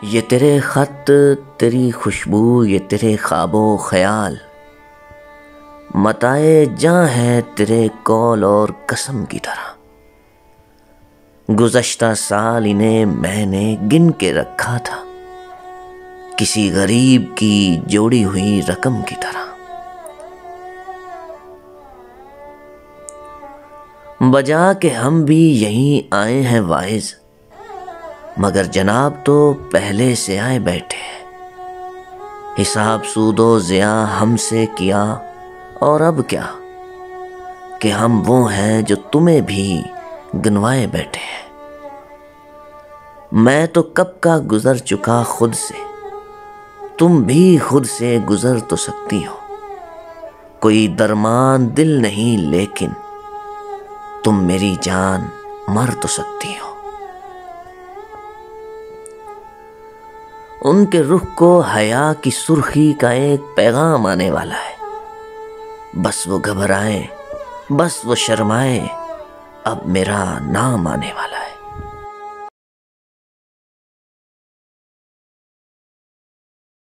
یہ تیرے خط، تیری خوشبو، یہ تیرے خواب و خیال، متاع جاں ہے تیرے قول اور قسم کی طرح۔ گزشتہ سال انہیں میں نے گن کے رکھا تھا، کسی غریب کی جوڑی ہوئی رقم کی طرح۔ بجا کہ ہم بھی یہیں آئے ہیں واعظ، مگر جناب تو پہلے سے آئے بیٹھے ہیں۔ حساب سود و ضیاء ہم سے کیا، اور اب کیا کہ ہم وہ ہیں جو تمہیں بھی گنوائے بیٹھے ہیں۔ میں تو کب کا گزر چکا خود سے، تم بھی خود سے گزر تو سکتی ہو۔ کوئی درمان دل نہیں لیکن تم میری جان مر تو سکتی ہو۔ ان کے رخ کو حیا کی سرخی کا ایک پیغام آنے والا ہے۔ بس وہ گھبرائیں، بس وہ شرمائیں، اب میرا نام آنے والا ہے۔